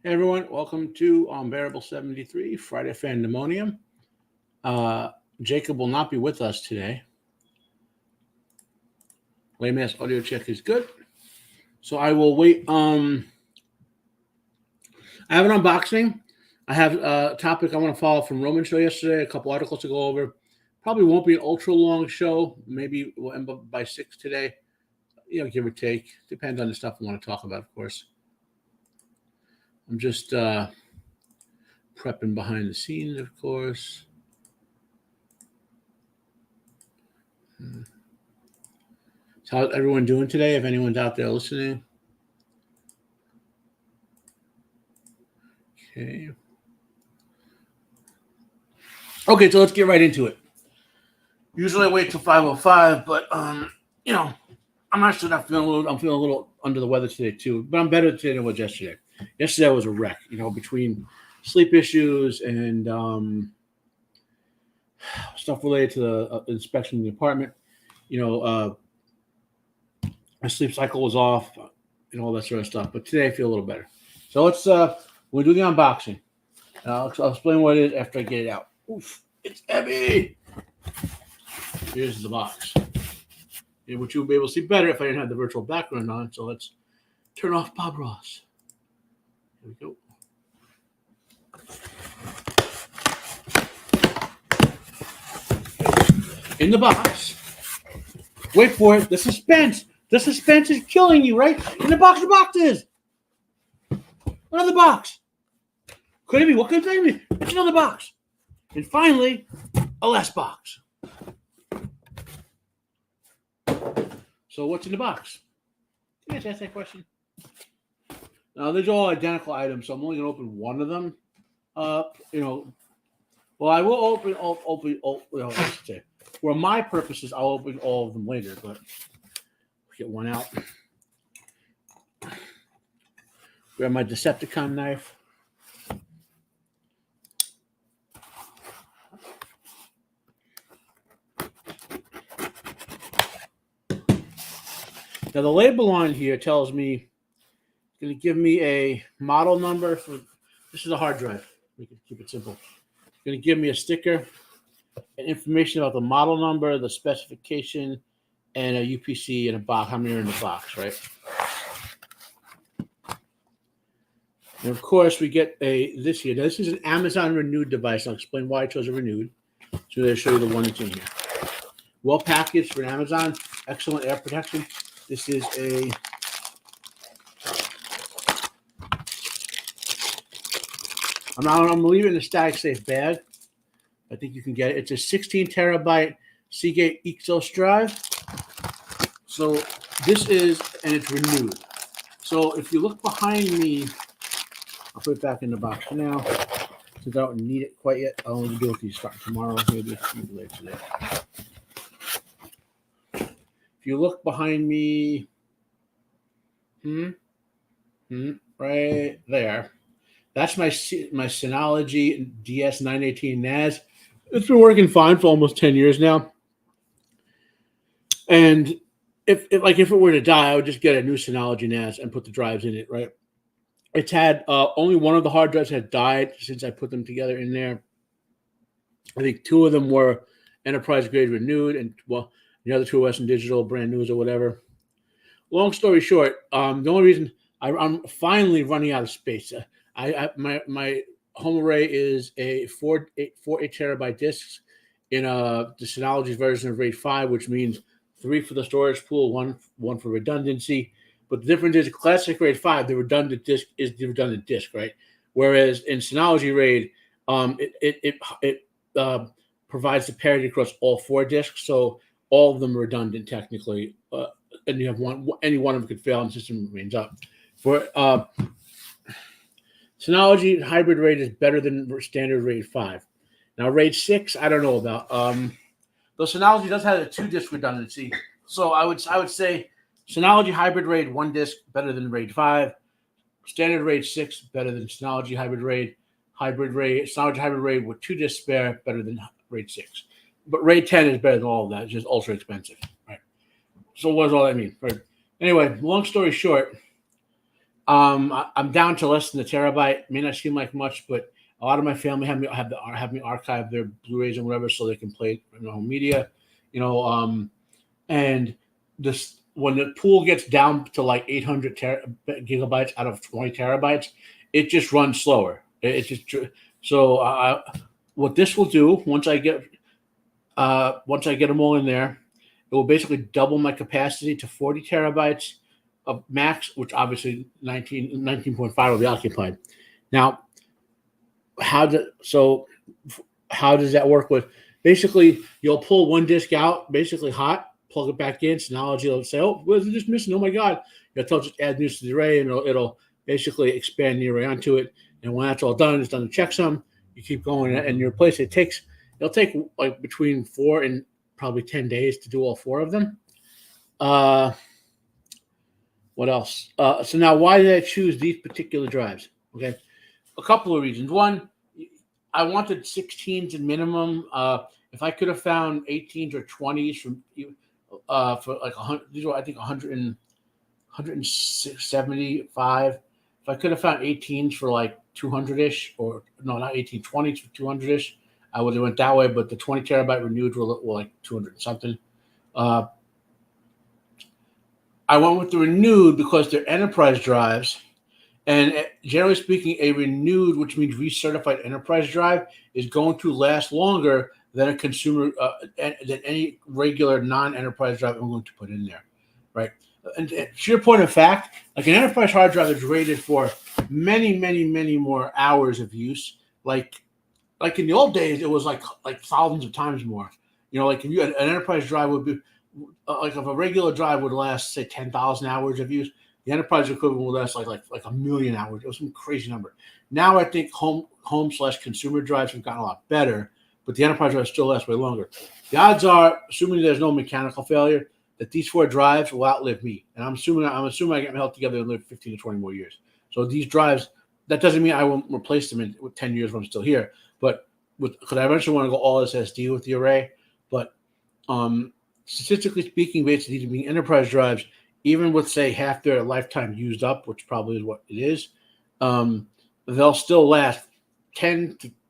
Hey everyone, welcome to Unbearable 73, Friday Fandemonium. Jacob will not be with us today. Laymass audio check is good. So I will wait. I have an unboxing. I have a topic I want to follow from Roman's show yesterday, a couple articles to go over. Probably won't be an ultra long show. Maybe we'll end up by 6 today. Give or take. Depends on the stuff we want to talk about, of course. I'm just prepping behind the scenes, of course. So how's everyone doing today? If anyone's out there listening. Okay, so let's get right into it. Usually I wait till 5:05, but I'm actually not feeling I'm feeling a little under the weather today too, but I'm better today than I was yesterday. Yesterday I was a wreck, between sleep issues and stuff related to the inspection of the apartment. My sleep cycle was off and all that sort of stuff. But today I feel a little better. So we'll do the unboxing. I'll explain what it is after I get it out. Oof, it's heavy. Here's the box. Which you'll be able to see better if I didn't have the virtual background on. So let's turn off Bob Ross. Here we go. In the box. Wait for it. The suspense. The suspense is killing you, right? In the box of boxes. Another box. Could it be? What could it be? It's another box. And finally, a last box. So what's in the box? Can you guys ask that question? Now, these are all identical items, so I'm only going to open one of them. Well, I will open for my purposes, I'll open all of them later, but get one out. Grab my Decepticon knife. Now the label on here tells me it's going to give me a model number for. This is a hard drive. We can keep it simple. It's going to give me a sticker and information about the model number, the specification, and a UPC and a box. How many are in the box, right? And of course, we get this here. Now, this is an Amazon Renewed device. I'll explain why I chose a Renewed. So I'll show you the one that's in here. Well packaged for Amazon. Excellent air protection. This is I'm going to leave it in the static safe bag. I think you can get it. It's a 16 terabyte Seagate Exos drive. So this is, and it's renewed. So if you look behind me, I'll put it back in the box for now, since I don't need it quite yet. I'll only do it if you start tomorrow, maybe later today. If you look behind me, right there, that's my Synology DS918 NAS. It's been working fine for almost 10 years now. And if it were to die, I would just get a new Synology NAS and put the drives in it, right? It's had only one of the hard drives had died since I put them together in there. I think two of them were enterprise grade renewed, and the other two were Western Digital brand news or whatever. Long story short, the only reason I'm finally running out of space. My home array is a 4 terabyte discs in the Synology version of RAID 5, which means 3 for the storage pool, one for redundancy. But the difference is, classic RAID 5, the redundant disk is the redundant disk, right? Whereas in Synology RAID, it provides the parity across all 4 disks, so all of them are redundant technically, and you have any one of them could fail and the system remains up. For Synology hybrid RAID is better than standard RAID 5. Now RAID 6, I don't know about. Though Synology does have a 2-disk redundancy, so I would say Synology hybrid RAID 1 disk better than RAID 5. Standard RAID 6 better than Synology hybrid RAID. Synology hybrid RAID with 2 disks spare better than RAID 6. But RAID 10 is better than all of that. It's just ultra expensive, right? So what does all that mean? Right. Anyway, long story short, I'm down to less than a terabyte. May not seem like much, but a lot of my family have me archive their Blu-rays and whatever so they can play it in their home media. You know, and this when the pool gets down to like 800 gigabytes out of 20 terabytes, it just runs slower. It just so what this will do once I get them all in there, it will basically double my capacity to 40 terabytes of max, which obviously 19.5 will be occupied. Now, how do so how does that work with basically you'll pull one disk out basically hot, plug it back in, Synology will say, oh, what is this missing? Oh my god. You'll tell just add news to the array and it'll basically expand the array onto it. And when that's all done, it's done to checksum, you keep going and you replace it. It'll take like between 4 and probably 10 days to do all 4 of them. What else? So now why did I choose these particular drives? Okay. A couple of reasons. One, I wanted 16s at minimum. If I could have found 18s or 20s from for like 100, these were I think 175. If I could have found 18s for like 200ish, or no, not 18, 20s for 200ish, I would have went that way. But the 20 terabyte renewed were like 200 something. I went with the renewed because they're enterprise drives. And generally speaking, a renewed, which means recertified enterprise drive, is going to last longer than a consumer, than any regular non-enterprise drive I'm going to put in there, right? And to your point of fact, like an enterprise hard drive is rated for many, many, many more hours of use. Like in the old days, it was like thousands of times more. You know, like if you had an enterprise drive would be like if a regular drive would last say 10,000 hours of use. The enterprise equivalent will last like a million hours. It was some crazy number. Now I think home/consumer drives have gotten a lot better, but the enterprise drives still last way longer. The odds are, assuming there's no mechanical failure, that these 4 drives will outlive me. And I'm assuming I get my health together and live 15 to 20 more years. So these drives, that doesn't mean I won't replace them in 10 years when I'm still here. But because I eventually want to go all SSD with the array. But statistically speaking, basically these being enterprise drives, even with say half their lifetime used up, which probably is what it is, they'll still last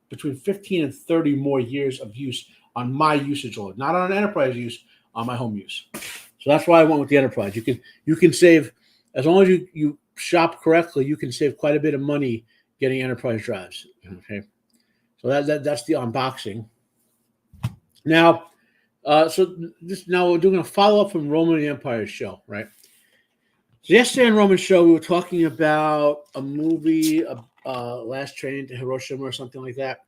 between 15 and 30 more years of use on my usage load, not on an enterprise use, on my home use. So that's why I went with the enterprise. You can save, as long as you shop correctly, you can save quite a bit of money getting enterprise drives. Okay, so that's the unboxing. Now, now we're doing a follow up from Roman Empire's show, right? So yesterday on Roman's show, we were talking about a movie, Last Train to Hiroshima or something like that.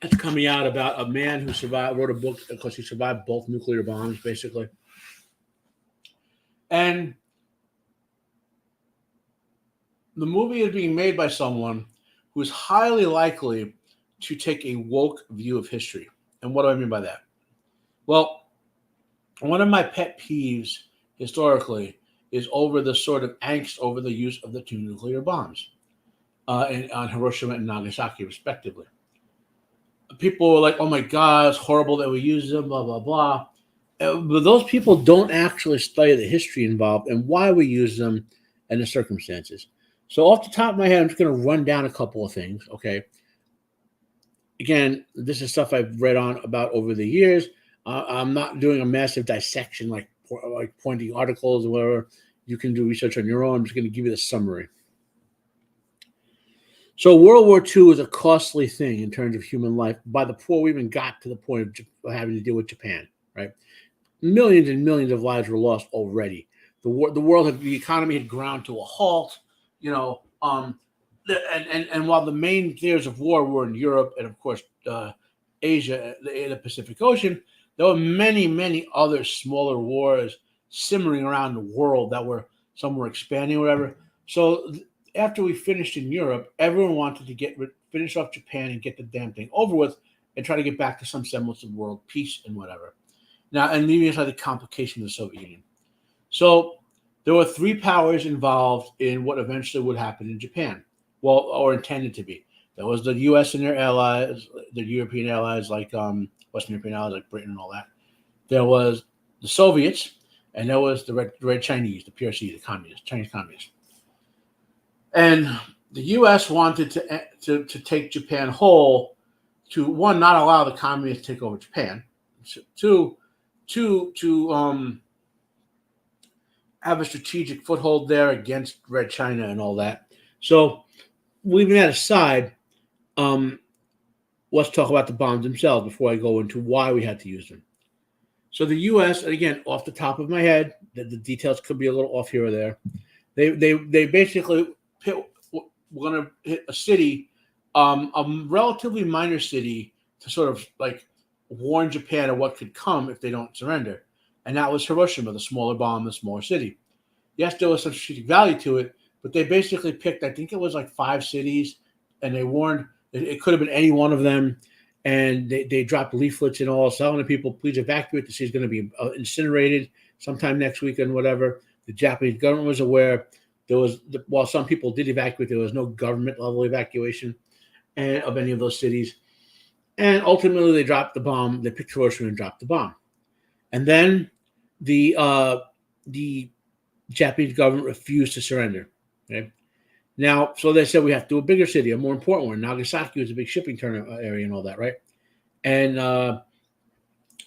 It's coming out about a man who wrote a book because he survived both nuclear bombs, basically. And the movie is being made by someone who is highly likely to take a woke view of history. And what do I mean by that? Well, one of my pet peeves historically is over the sort of angst over the use of the 2 nuclear bombs on Hiroshima and Nagasaki, respectively. People were like, oh my God, it's horrible that we use them, blah, blah, blah. But those people don't actually study the history involved and why we use them and the circumstances. So off the top of my head, I'm just going to run down a couple of things, okay? Again, this is stuff I've read on about over the years. I'm not doing a massive dissection like pointing articles or whatever. You can do research on your own. I'm just going to give you the summary. So World War II was a costly thing in terms of human life before we even got to the point of having to deal with Japan, right? Millions and millions of lives were lost already. The economy had ground to a halt, you know, and while the main theaters of war were in Europe and, of course, Asia, the Pacific Ocean, there were many, many other smaller wars simmering around the world some were expanding or whatever. So after we finished in Europe, everyone wanted to finish off Japan and get the damn thing over with and try to get back to some semblance of world peace and whatever. Now, and leaving aside the complications of the Soviet Union. So there were 3 powers involved in what eventually would happen in Japan. Well, or intended to be. There was the U.S. and their allies, the European allies like Western European allies like Britain and all that. There was the Soviets, and there was the Red Chinese, the PRC, the communists, Chinese communists, and the U.S. wanted to take Japan whole, to one, not allow the communists to take over Japan, two to have a strategic foothold there against Red China and all that. So leaving that aside, let's talk about the bombs themselves before I go into why we had to use them. So the U.S., and again, off the top of my head, the details could be a little off here or there. They basically we're going to hit a city, a relatively minor city, to sort of like warn Japan of what could come if they don't surrender. And that was Hiroshima, the smaller bomb, the smaller city. Yes, there was some strategic value to it, but they basically picked, I think it was like 5 cities, and they warned it could have been any one of them. And they dropped leaflets and all, telling the people, please evacuate. The city is going to be incinerated sometime next week and whatever. The Japanese government was aware. There was, while some people did evacuate, there was no government level evacuation of any of those cities. And ultimately, they dropped the bomb. They picked Hiroshima and dropped the bomb. And then the Japanese government refused to surrender. Okay. Now, so they said we have to do a bigger city, a more important one. Nagasaki was a big shipping turn area and all that, right? And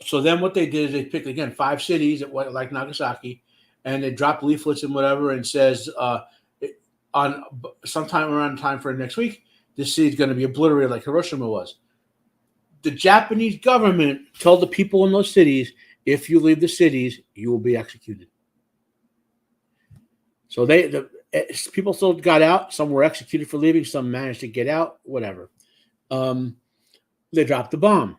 so then what they did is they picked, again, 5 cities like Nagasaki, and they dropped leaflets and whatever, and says on sometime around time for next week, this city is going to be obliterated like Hiroshima was. The Japanese government told the people in those cities, if you leave the cities, you will be executed. So people still got out. Some were executed for leaving. Some managed to get out. Whatever. They dropped the bomb.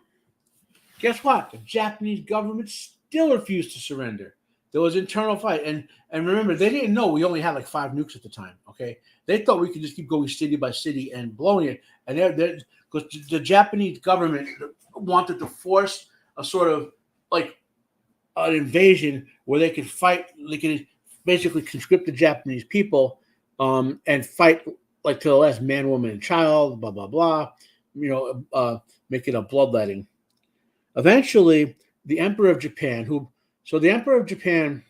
Guess what? The Japanese government still refused to surrender. There was internal fight, and remember, they didn't know we only had like 5 nukes at the time. Okay, they thought we could just keep going city by city and blowing it. And because the Japanese government wanted to force a sort of like an invasion where they could fight. They could basically conscript the Japanese people and fight like to the last man, woman, and child, blah, blah, blah, make it a bloodletting. Eventually, the Emperor of Japan, the Emperor of Japan,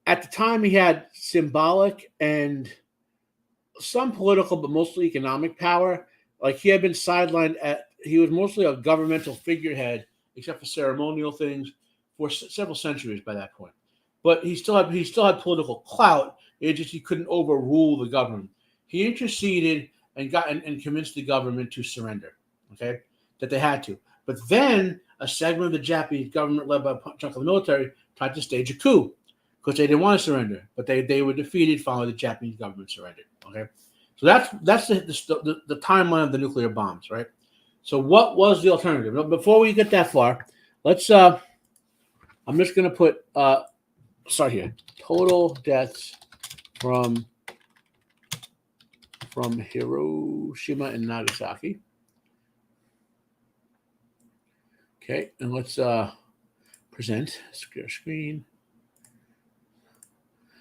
at the time, he had symbolic and some political, but mostly economic power. Like he had been sidelined he was mostly a governmental figurehead, except for ceremonial things, for several centuries by that point. But he still had political clout. It just he couldn't overrule the government. He interceded and convinced the government to surrender. Okay, that they had to. But then a segment of the Japanese government, led by a chunk of the military, tried to stage a coup because they didn't want to surrender. But they were defeated. Finally, the Japanese government surrendered. Okay, so that's the timeline of the nuclear bombs, right? So what was the alternative? Before we get that far, let's. I'm just going to put. Start here. Total deaths from Hiroshima and Nagasaki. Okay, and let's present screen.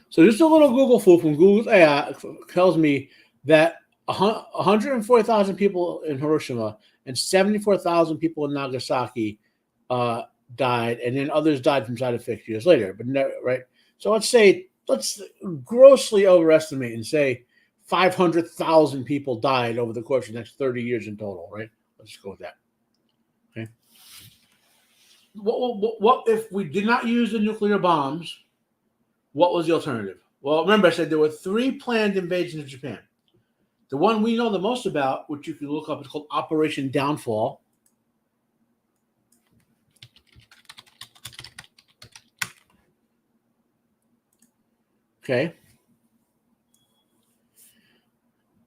So just a little Google fool from Google's AI tells me that 140,000 people in Hiroshima and 74,000 people in Nagasaki died, and then others died from side effects years later. But right, so let's grossly overestimate and say 500,000 people died over the course of the next 30 years in total. Right? Let's just go with that. Okay. What if we did not use the nuclear bombs? What was the alternative? Well, remember I said there were 3 planned invasions of Japan. The one we know the most about, which you can look up, is called Operation Downfall. Okay.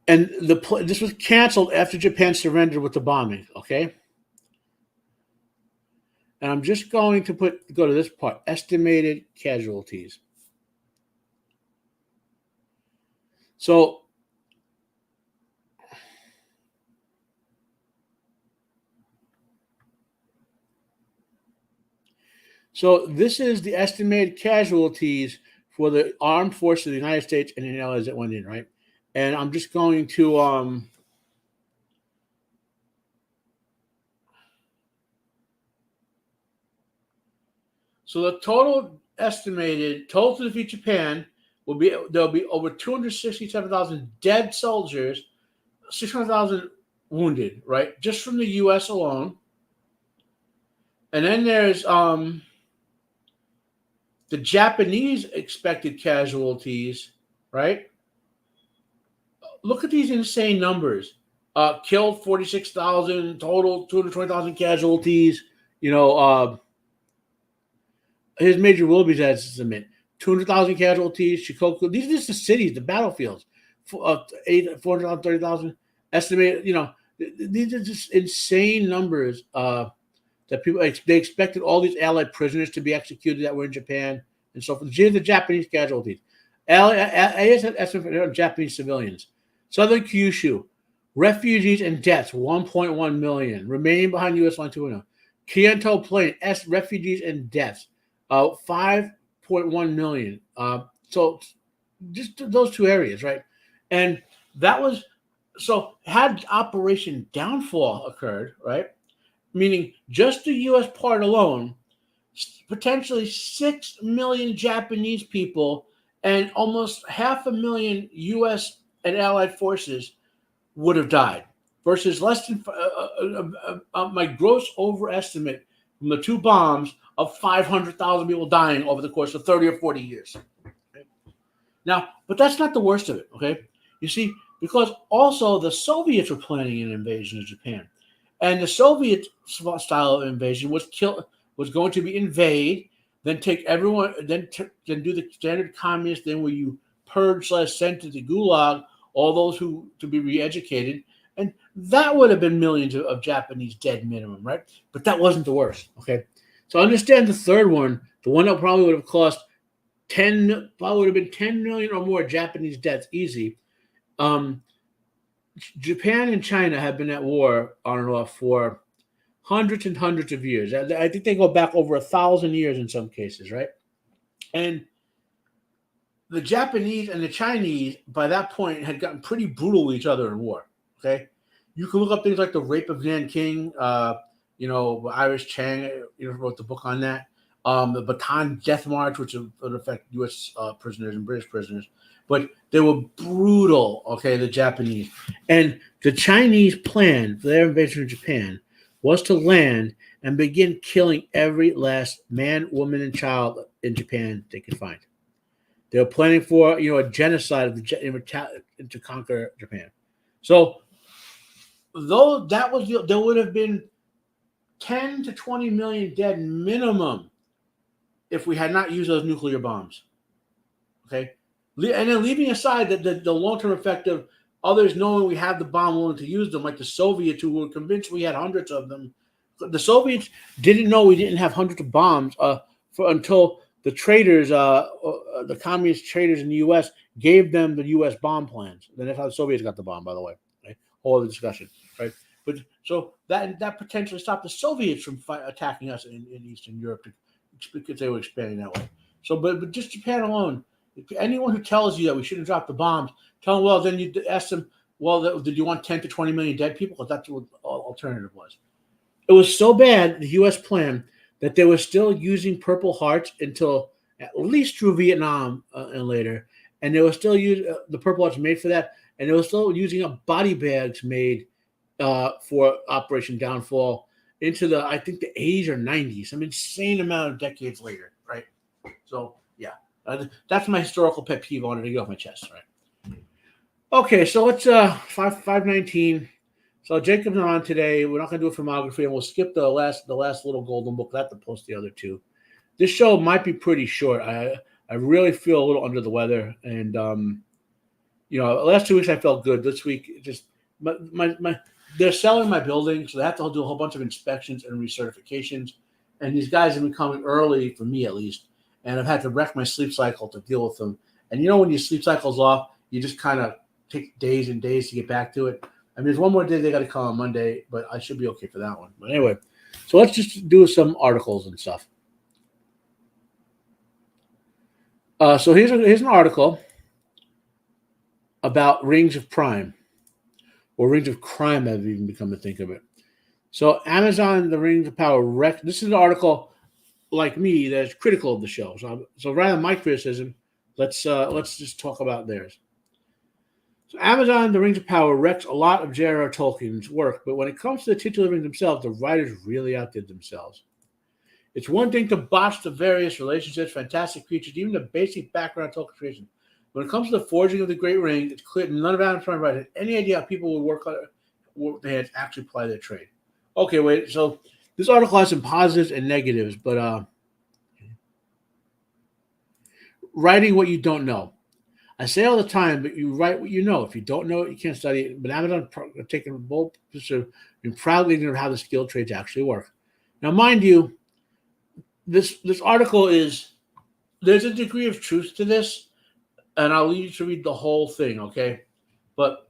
And this was canceled after Japan surrendered with the bombing. Okay. And I'm just going to go to this part, estimated casualties. So this is the estimated casualties for the armed forces of the United States and the allies that went in, right? And I'm just going to so the total estimated total to defeat Japan there'll be over 267,000 dead soldiers, 600,000 wounded, right? Just from the U.S. alone. And then there's the Japanese expected casualties, right? Look at these insane numbers. Killed 46,000, total 220,000 casualties. His Major Willoughby's estimate 200,000 casualties. Shikoku. These are just the cities, the battlefields. 430,000 estimated. These are just insane numbers. That people they expected all these Allied prisoners to be executed that were in Japan and so forth. Here's the Japanese casualties. Estimate for Japanese civilians. Southern Kyushu, refugees and deaths 1.1 million. Remaining behind U.S. line 2.0. Kyoto Plain, refugees and deaths 5.1 million. So just those two areas, right? And that was so had Operation Downfall occurred, right? Meaning just the U.S. part alone, potentially 6 million Japanese people and almost 500,000 U.S. and Allied forces would have died, versus less than my gross overestimate from the two bombs of 500,000 people dying over the course of 30 or 40 years. Okay? Now, but that's not the worst of it, okay? You see, because also the Soviets were planning an invasion of Japan. And the Soviet style of invasion was going to be invade, then take everyone, then do the standard communist thing where you purge/send to the gulag all those who to be re-educated, and that would have been millions of Japanese dead minimum, right? But that wasn't the worst. Okay, so understand the third one, the one that probably would have cost probably would have been 10 million or more Japanese deaths easy. Japan and China have been at war on and off for hundreds and hundreds of years. I think they go back over 1,000 years in some cases, right? And the Japanese and the Chinese, by that point, had gotten pretty brutal with each other in war. Okay, you can look up things like the Rape of Nanking. Iris Chang, wrote the book on that. The Bataan Death March, which would affect U.S. Prisoners and British prisoners. But they were brutal, okay, the Japanese. And the Chinese plan for their invasion of Japan was to land and begin killing every last man, woman, and child in Japan they could find. They were planning for, a genocide to conquer Japan. So, though that was, there would have been 10 to 20 million dead minimum if we had not used those nuclear bombs. Okay? And then leaving aside the long-term effect of others knowing we have the bomb willing to use them, like the Soviets who were convinced we had hundreds of them. The Soviets didn't know we didn't have hundreds of bombs until the traders, the communist traders in the U.S. gave them the U.S. bomb plans. Then that's how the Soviets got the bomb, by the way. Right? Whole other discussion, right? But so that potentially stopped the Soviets from attacking us in Eastern Europe because they were expanding that way. So, but just Japan alone. Anyone who tells you that we shouldn't drop the bombs, tell them, well, then you ask them, well, did you want 10 to 20 million dead people? Because that's what the alternative was. It was so bad, the U.S. plan, that they were still using Purple Hearts until at least through Vietnam and later. And they were still using the Purple Hearts made for that. And they were still using body bags made for Operation Downfall into I think the 80s or 90s, some insane amount of decades later, right? So, yeah. That's my historical pet peeve. I wanted to get off my chest, right? Okay, so let's 519. So Jacob's not on today. We're not going to do a filmography, and we'll skip the last little golden book. I have to post the other two. This show might be pretty short. I really feel a little under the weather, and the last 2 weeks I felt good. This week, just my they're selling my building, so they have to do a whole bunch of inspections and recertifications. And these guys have been coming early, for me at least. And I've had to wreck my sleep cycle to deal with them. And when your sleep cycle's off, you just kind of take days and days to get back to it. I mean, there's one more day they got to come on Monday, but I should be okay for that one. But anyway, so let's just do some articles and stuff. So here's an article about Rings of Prime, or Rings of Crime, I've even become to think of it. So Amazon, the Rings of Power, this is an article like me that's critical of the show. So rather than my criticism, let's just talk about theirs. So Amazon, The Rings of Power wrecks a lot of J.R.R. Tolkien's work, but when it comes to the titular rings themselves, the writers really outdid themselves. It's one thing to botch the various relationships, fantastic creatures, even the basic background of Tolkien creation. When it comes to the forging of the Great Ring, it's clear none of Adam's writers had any idea how people would work they had to actually apply their trade. Okay, wait. So this article has some positives and negatives, but writing what you don't know. I say all the time, but you write what you know. If you don't know it, you can't study it. But Amazon taking a bold position and proudly leading of how the skilled trades actually work. Now, mind you, this article is there's a degree of truth to this, and I'll leave you to read the whole thing, okay? But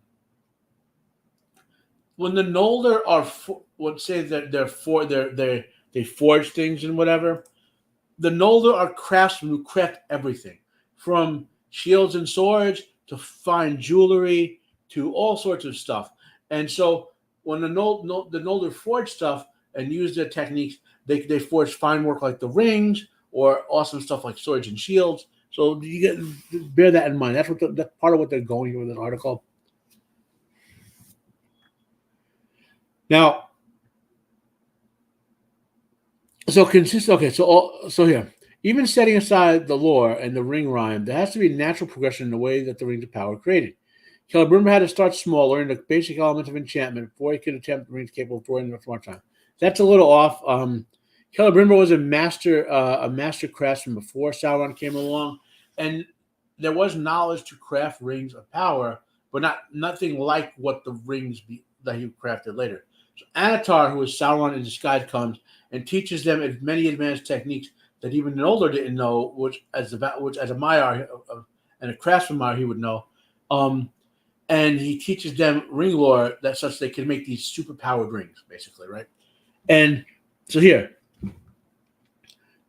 when the Noldor are would say that they forge things and whatever, the Noldor are craftsmen who craft everything from shields and swords to fine jewelry to all sorts of stuff. And so when the Noldor forge stuff and use their techniques, they forge fine work like the rings or awesome stuff like swords and shields. So bear that in mind. That's part of what they're going with this article. Now, so here, even setting aside the lore and the ring rhyme, there has to be a natural progression in the way that the rings of power are created. Celebrimbor had to start small, learn the basic elements of enchantment before he could attempt the rings capable of throwing them for more time. That's a little off. Celebrimbor was a master craftsman before Sauron came along, and there was knowledge to craft rings of power, but nothing like what the rings that he crafted later. So Anatar, who is Sauron in disguise, comes and teaches them many advanced techniques that even Noldor didn't know, which as a Maiar and a craftsman Maiar he would know. And he teaches them ring lore that such they can make these super powered rings, basically, right? And so here,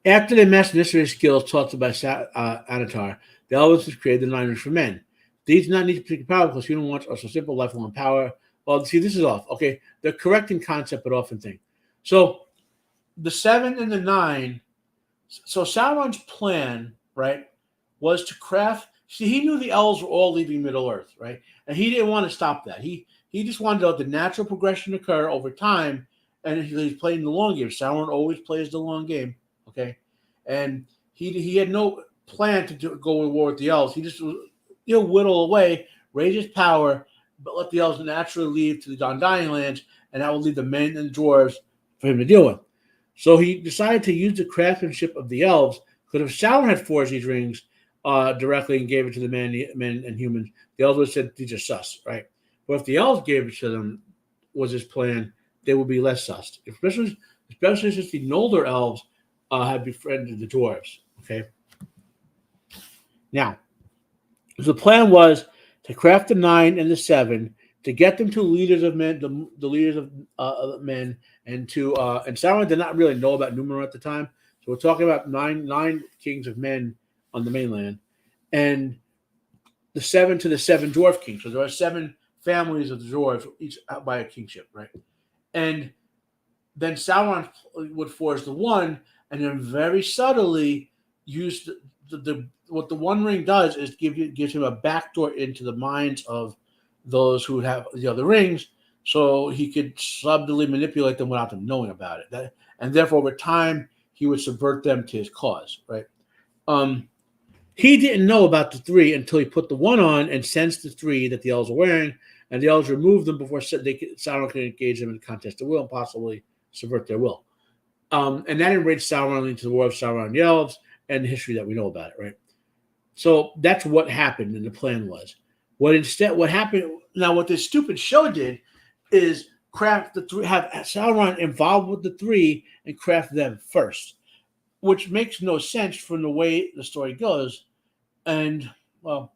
after they mastered necessary skills taught by Anatar, the elves created the nine rings for men. These do not need particular power because human wants are so simple, lifelong power. Well, see, this is off. Okay, they're correct in concept, but often thing. So the 7 and the 9. So Sauron's plan, right, was to craft. See, he knew the elves were all leaving Middle Earth, right, and he didn't want to stop that. He just wanted to let the natural progression occur over time, and he's playing the long game. Sauron always plays the long game, okay, and he had no plan to go to war with the elves. He just whittle away, raise his power, but let the elves naturally leave to the Undying Lands, and that will leave the men and the dwarves for him to deal with. So he decided to use the craftsmanship of the elves, because if Sauron had forged these rings directly and gave it to the men and humans, the elves would have said, these are sus, right? But if the elves gave it to them, was his plan, they would be less sus. Especially since the Noldor elves had befriended the dwarves, okay? Now, so the plan was to craft the 9 and the 7 to get them to leaders of men, the leaders of men, and Sauron did not really know about Numenor at the time. So we're talking about nine kings of men on the mainland, and the 7 to the 7 dwarf kings. So there are 7 families of the dwarves, each out by a kingship, right? And then Sauron would forge the 1, and then very subtly use what the One Ring does is gives him a backdoor into the minds of those who have the other rings, so he could subtly manipulate them without them knowing about it. And therefore, over time, he would subvert them to his cause, right? He didn't know about the 3 until he put the 1 on and sensed the 3 that the elves were wearing, and the elves removed them before Sauron could engage them in a contest of will and possibly subvert their will. And that enraged Sauron into the war of Sauron and the elves and the history that we know about it, right? So that's what happened, and the plan was. What happened now? What this stupid show did is craft the 3, have Sauron involved with the 3, and craft them first, which makes no sense from the way the story goes. And well,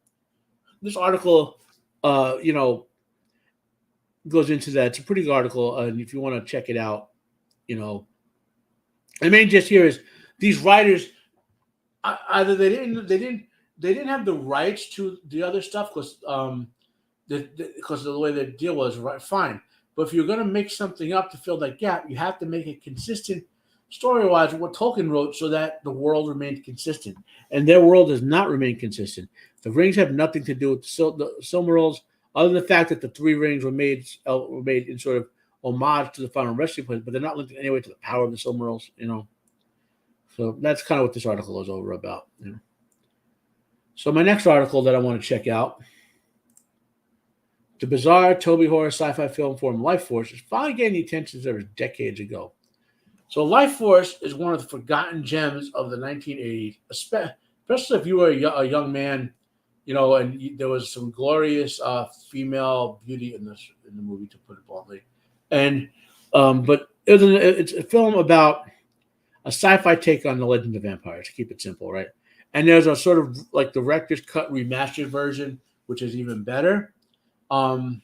this article, goes into that. It's a pretty good article, and if you want to check it out, the main gist here is these writers either they didn't have the rights to the other stuff because of the way the deal was, right? Fine, but if you're going to make something up to fill that gap, you have to make it consistent story-wise, what Tolkien wrote so that the world remained consistent, and their world does not remain consistent. The rings have nothing to do with the Silmarils, other than the fact that the three rings were made in sort of homage to the final resting place, but they're not linked in any way to the power of the Silmarils. So that's kind of what this article is over about. So my next article that I want to check out, the bizarre Toby horror sci-fi film form Life Force is finally getting the attention that was decades ago. So Life Force is one of the forgotten gems of the 1980s, especially if you were a young man, and there was some glorious female beauty in the movie, to put it bluntly. And but it's a film about a sci-fi take on the Legend of Vampires, to keep it simple, right? And there's a sort of like director's cut remastered version, which is even better. And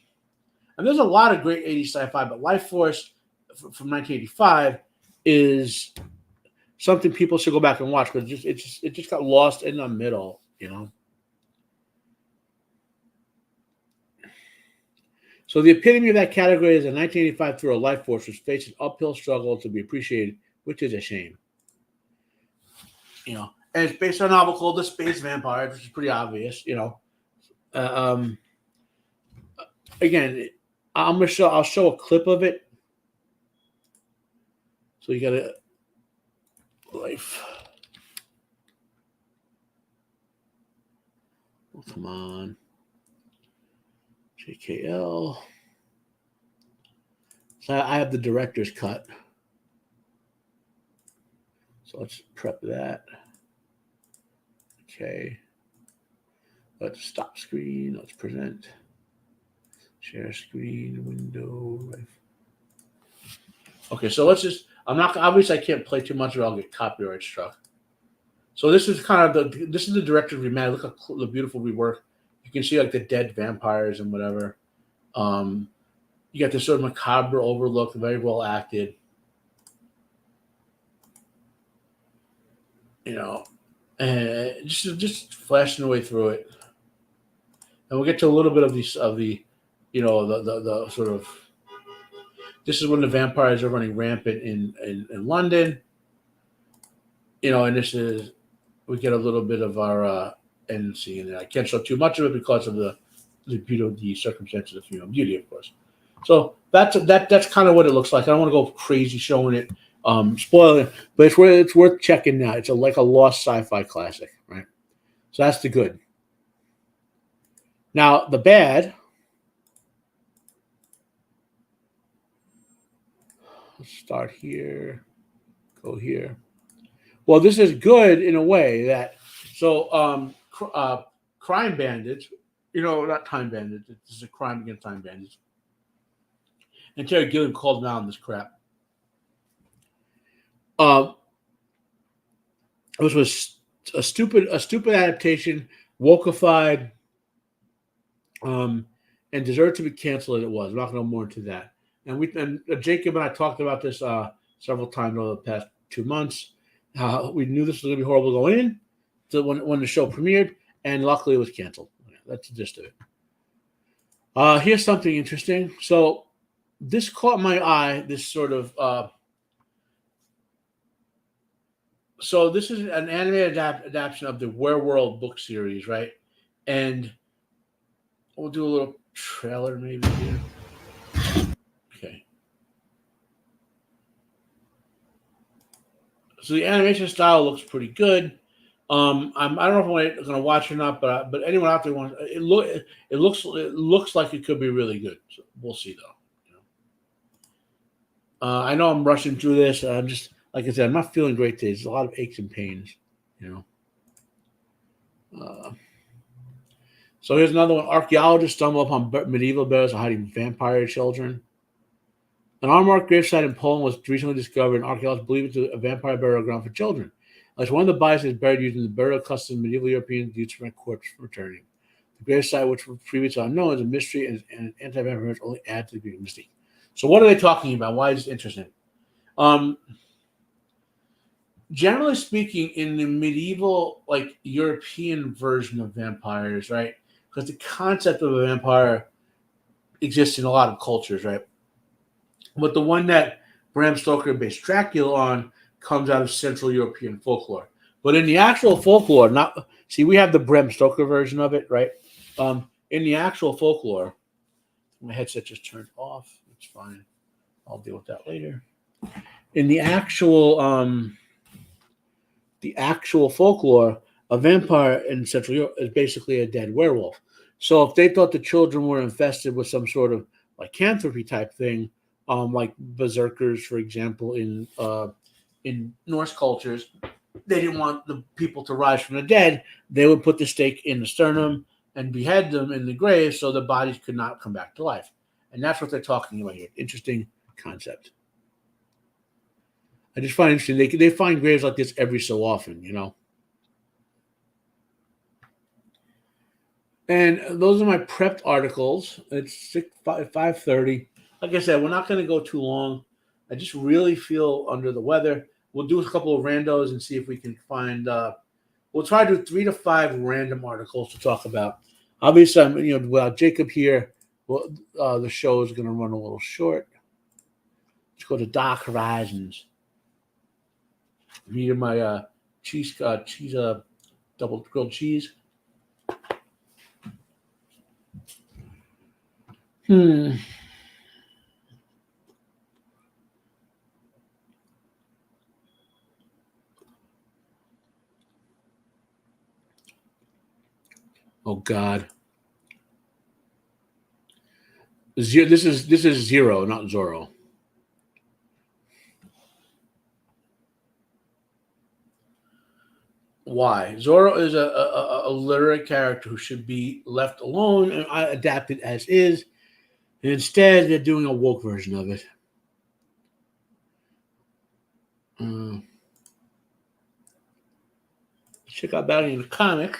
there's a lot of great 80s sci-fi, but Life Force from 1985 is something people should go back and watch, because it just got lost in the middle. So the epitome of that category is a 1985 thriller, Life Force, which faces an uphill struggle to be appreciated, which is a shame. And it's based on a novel called The Space Vampires, which is pretty obvious. Again, I'll show a clip of it. So you got a Life. Oh, come on. JKL. So I have the director's cut. So let's prep that. Okay. Let's stop screen. Let's present. Share screen, window. Okay, so let's just, obviously I can't play too much or I'll get copyright struck. So this is kind of this is the director's remaster. Look at the beautiful rework. You can see like the dead vampires and whatever. You got this sort of macabre overlook, very well acted. And just flashing away through it. And we'll get to a little bit of the sort of, this is when the vampires are running rampant in London. And this is, we get a little bit of our NC in there. I can't show too much of it because of the beauty of the circumstances of female beauty, of course. So that's kind of what it looks like. I don't want to go crazy showing it, spoiling it, but it's worth checking out. It's like a lost sci-fi classic, right? So that's the good. Now the bad. Let's start here. Go here. Well, this is good in a way that crime bandits, not time bandits. This is a crime against time bandits. And Terry Gilliam called them out on this crap. It was a stupid adaptation, wokeified, and deserved to be canceled. It was. I'm not going to go more into that. And Jacob and I talked about this several times over the past 2 months. We knew this was going to be horrible going in to when the show premiered, and luckily it was canceled. That's the gist of it. Here's something interesting. So this caught my eye. This sort of so this is an animated adaptation of the Werewolf book series, right? And we'll do a little trailer maybe here. Okay. So the animation style looks pretty good. I don't know if I'm going to watch or not, but anyone out there wants it. It looks like it could be really good. So we'll see though. I know I'm rushing through this. I'm just, like I said, I'm not feeling great today. There's a lot of aches and pains. So here's another one. Archaeologists stumble upon medieval burials hiding vampire children. An unmarked gravesite in Poland was recently discovered, and archaeologists believe it's a vampire burial ground for children. As one of the bodies is buried using the burial customs medieval Europeans used to prevent corpse from returning. The gravesite, which was previously unknown, is a mystery, and anti-vampires only add to the beauty of mystique. So what are they talking about? Why is it interesting? Generally speaking, in the medieval, like European version of vampires, right? Because the concept of a vampire exists in a lot of cultures, right? But the one that Bram Stoker based Dracula on comes out of Central European folklore. But in the actual folklore, not see, we have the Bram Stoker version of it, right? In the actual folklore, my headset just turned off. It's fine. I'll deal with that later. In the actual folklore, a vampire in Central Europe is basically a dead werewolf. So if they thought the children were infested with some sort of lycanthropy type thing, like berserkers, for example, in Norse cultures, they didn't want the people to rise from the dead. They would put the stake in the sternum and behead them in the grave so the bodies could not come back to life. And that's what they're talking about here. Interesting concept. I just find it interesting. They find graves like this every so often, you know. And those are my prepped articles. It's 5:30. Like I said, we're not going to go too long. I just really feel under the weather. We'll do a couple of randos and see if we can find. We'll try to do 3 to 5 random articles to talk about. Obviously, without Jacob here, well, the show is going to run a little short. Let's go to Dark Horizons. I'm eating my cheese double grilled cheese. Oh God. This is Zero, not Zorro. Why? Zorro is a literary character who should be left alone and adapted as is. And instead, they're doing a woke version of it. Check out that in the comic.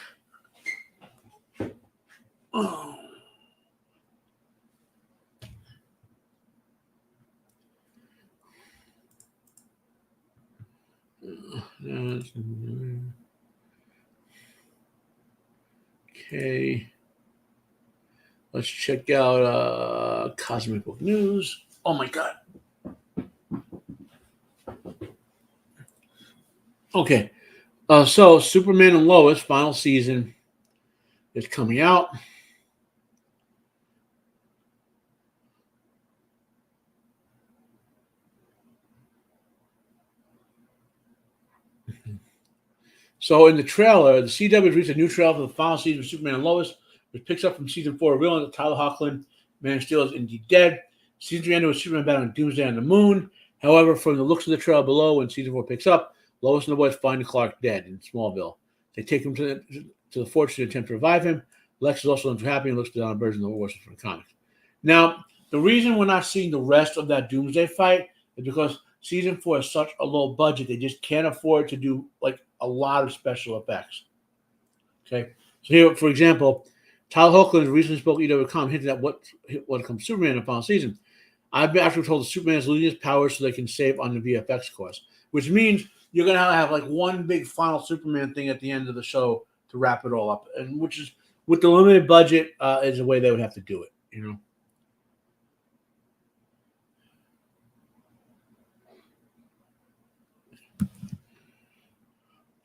Oh. Okay. Let's check out Cosmic Book News. Oh my God. Okay. So Superman and Lois final season is coming out. So in the trailer, the CW has released a new trailer for the final season of Superman and Lois, which picks up from season 4, revealing that Tyler Hoechlin, Man of Steel, is indeed dead. Season 3 ended with Superman battling Doomsday on the moon. However, from the looks of the trailer below, when season 4 picks up, Lois and the boys find Clark dead in Smallville. They take him to the fortress to attempt to revive him. Lex is also unhappy and looks down on version of the worst from the comics. Now, the reason we're not seeing the rest of that Doomsday fight is because season 4 is such a low budget, they just can't afford to do like a lot of special effects. Okay, so here, for example, Tyler Hoechlin recently spoke to EW.com, hinting at what comes Superman in the final season. I've been actually told that Superman is losing his powers so they can save on the VFX cost, which means you're gonna have like one big final Superman thing at the end of the show to wrap it all up, and which is with the limited budget is the way they would have to do it, you know.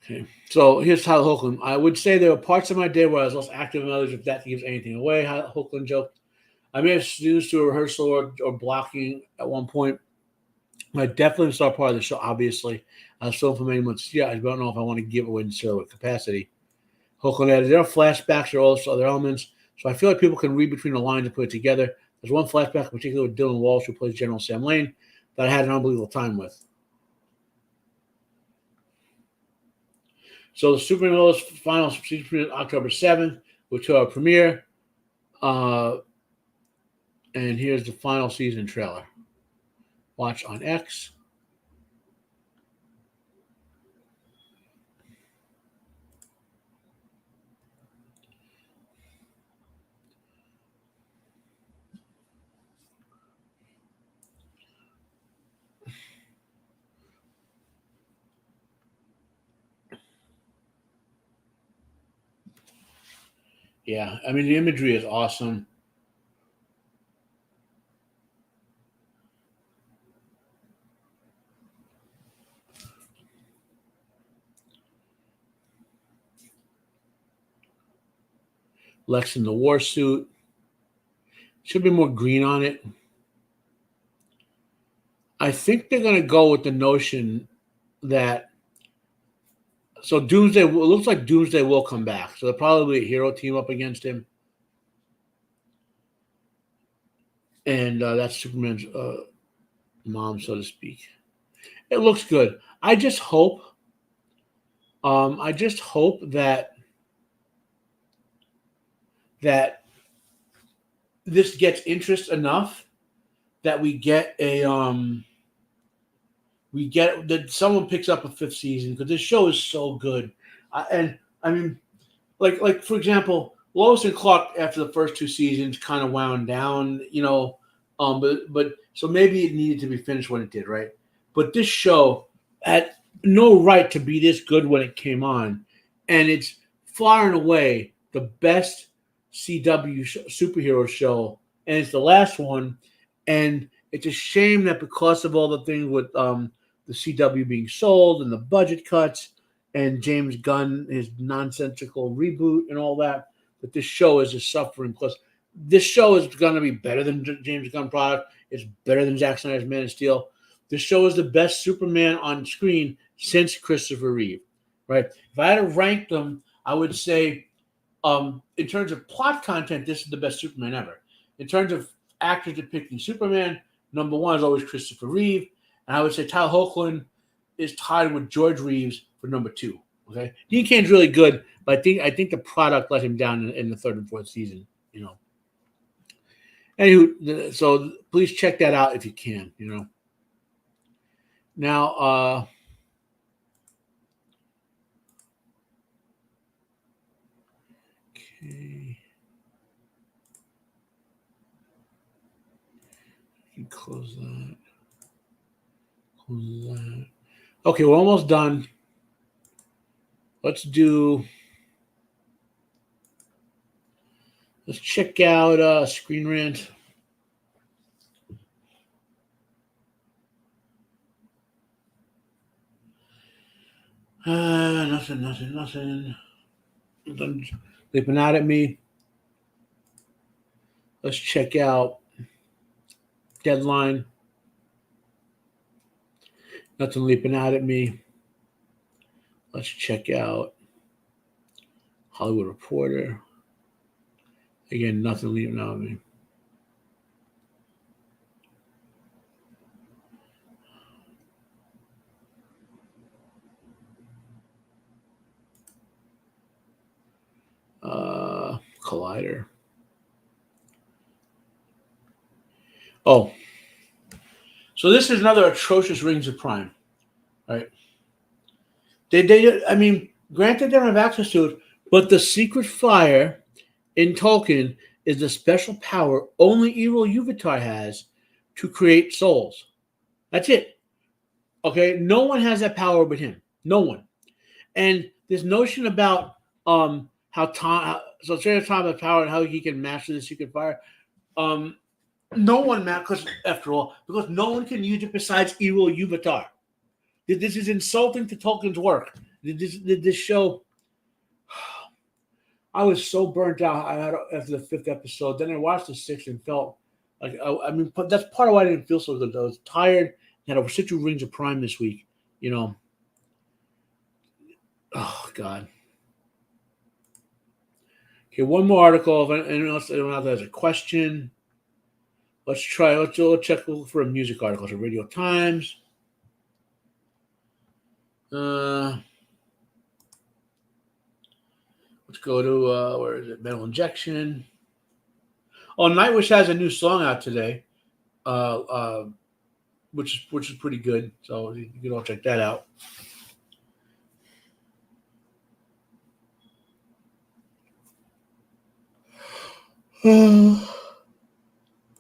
Okay, so here's Tyler Hoechlin. I would say there were parts of my day where I was less active than others, if that gives anything away. Hoechlin joked. I may have snoozed to a rehearsal or blocking at one point. I definitely saw part of the show, obviously. I was filmed for many months. Yeah, I don't know if I want to give away in zero capacity. Hoechlin added, there are flashbacks or all those other elements, so I feel like people can read between the lines and put it together. There's one flashback in particular with Dylan Walsh, who plays General Sam Lane, that I had an unbelievable time with. So the Superman Lois final season October 7th, which will premiere. And here's the final season trailer. Watch on X. Yeah, I mean, the imagery is awesome. Lex in the war suit. Should be more green on it. I think they're going to go with the notion that Doomsday, it looks like Doomsday will come back. So they'll probably be a hero team up against him. And that's Superman's mom, so to speak. It looks good. I just hope that this gets interest enough that we get that someone picks up a fifth season, because this show is so good. And I mean, like for example, Lois and Clark after the first two seasons kind of wound down, but so maybe it needed to be finished when it did, right? But this show had no right to be this good when it came on, and it's far and away the best CW superhero show, and it's the last one. And it's a shame that because of all the things with the CW being sold and the budget cuts and James Gunn, his nonsensical reboot and all that this show is just suffering. Plus, this show is going to be better than James Gunn product. It's better than Zack Snyder's Man of Steel. This show is the best Superman on screen since Christopher Reeve, right? If I had to rank them, I would say in terms of plot content, this is the best Superman ever. In terms of actors depicting Superman, number one is always Christopher Reeve. And I would say Tyler Hoechlin is tied with George Reeves for number two. Okay, Dean Cain's really good, but I think the product let him down in the third and fourth season. Anywho, so please check that out if you can. Now, okay, you can close that. Close that. Okay, we're almost done. Let's check out Screen Rant. Nothing. Nothing leaping out at me. Let's check out Deadline. Nothing leaping out at me. Let's check out Hollywood Reporter. Again, nothing leaping out at me. Collider. Oh, so this is another atrocious Rings of Prime, right? I mean, granted, they don't have access to it, but the secret fire in Tolkien is the special power only Ero Yuvatar has to create souls. That's it. Okay, no one has that power but him. No one. And this notion about Sarah Tom has power and how he can master the secret fire. No one, because after all, because no one can use it besides Ero Yuvatar. This is insulting to Tolkien's work. This show, I was so burnt out after the fifth episode. Then I watched the sixth and felt like, that's part of why I didn't feel so good. I was tired and I was sit through Rings of Prime this week. Oh, God. Okay, one more article. If anyone else has a question, let's check for a music article. So Radio Times. Let's go to where is it? Metal Injection. Oh, Nightwish has a new song out today, which is pretty good. So you can all check that out.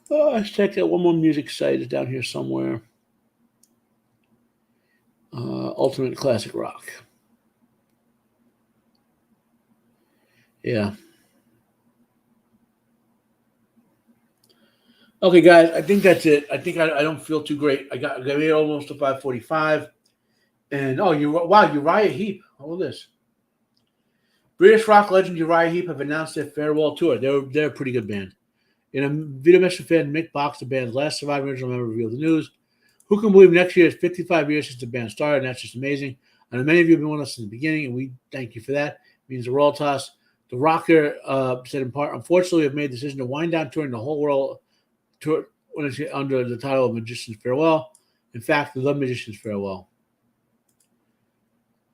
Let's check out one more music site. Is down here somewhere. Ultimate Classic Rock. Yeah. Okay, guys. I think that's it. I think I don't feel too great. I got made almost to 5:45. And Uriah Heep. All this. British rock legend Uriah Heep have announced their farewell tour. They're a pretty good band. In a video message fan, Mick Box, the band's last surviving original member, revealed the news. Who can believe next year is 55 years since the band started? And that's just amazing. I know many of you have been with us since the beginning, and we thank you for that. It means the world to us. The rocker said in part, unfortunately, we have made the decision to wind down touring the whole world tour under the title of Magician's Farewell. In fact, the Magician's Farewell.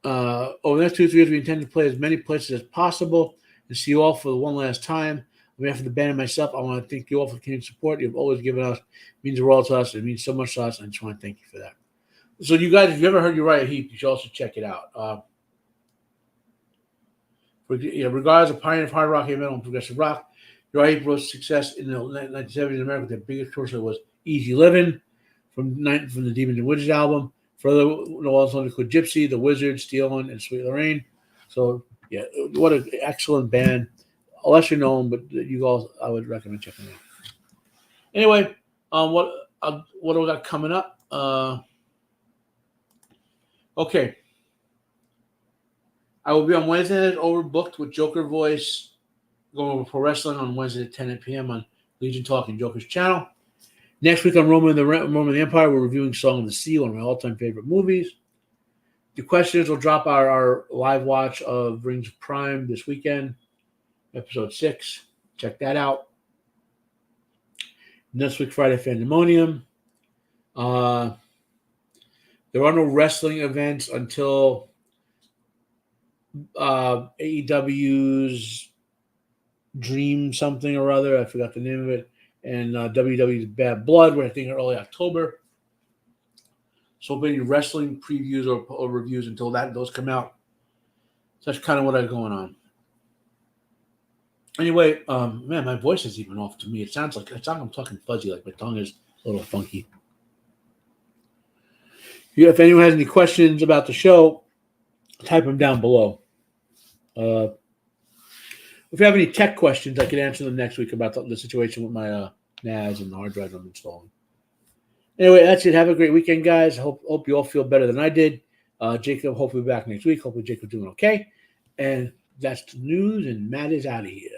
Over the next 2 to 3 years, we intend to play as many places as possible and see you all for the one last time. On behalf of the band and myself, I want to thank you all for the continued support you've always given us. It means the world to us. It means so much to us. I just want to thank you for that. So, you guys, if you ever heard Uriah Heep, you should also check it out. Regardless of pioneer of hard rock, heavy metal, and progressive rock, Uriah Heep rose success in the 1970s in America. Their biggest tour was Easy Living from the Demons and Wizards album. Further, the also include Gypsy, The Wizard, Steelin, and Sweet Lorraine. So, yeah, what an excellent band. Unless you know them, but you guys, I would recommend checking them out. Anyway, what do we got coming up? Okay. I will be on Wednesday at Overbooked with Joker Voice, going over pro wrestling on Wednesday at 10 p.m. on Legion Talk and Joker's channel. Next week on Roman of the Empire, we're reviewing Song of the Sea, one of my all-time favorite movies. The questions will drop our live watch of Rings of Prime this weekend, episode 6. Check that out. Next week, Friday Fandemonium. There are no wrestling events until AEW's Dream something or other. I forgot the name of it. And WWE's Bad Blood, where I think early October. So many wrestling previews or reviews until those come out. So that's kind of what I got going on. Anyway, man, my voice is even off to me. It sounds like I'm talking fuzzy, like my tongue is a little funky. If anyone has any questions about the show, type them down below. If you have any tech questions, I can answer them next week about the situation with my NAS and the hard drive I'm installing. Anyway, that's it. Have a great weekend, guys. Hope you all feel better than I did. Jacob, hopefully back next week. Hopefully Jacob's doing okay. And that's the news, and Matt is out of here.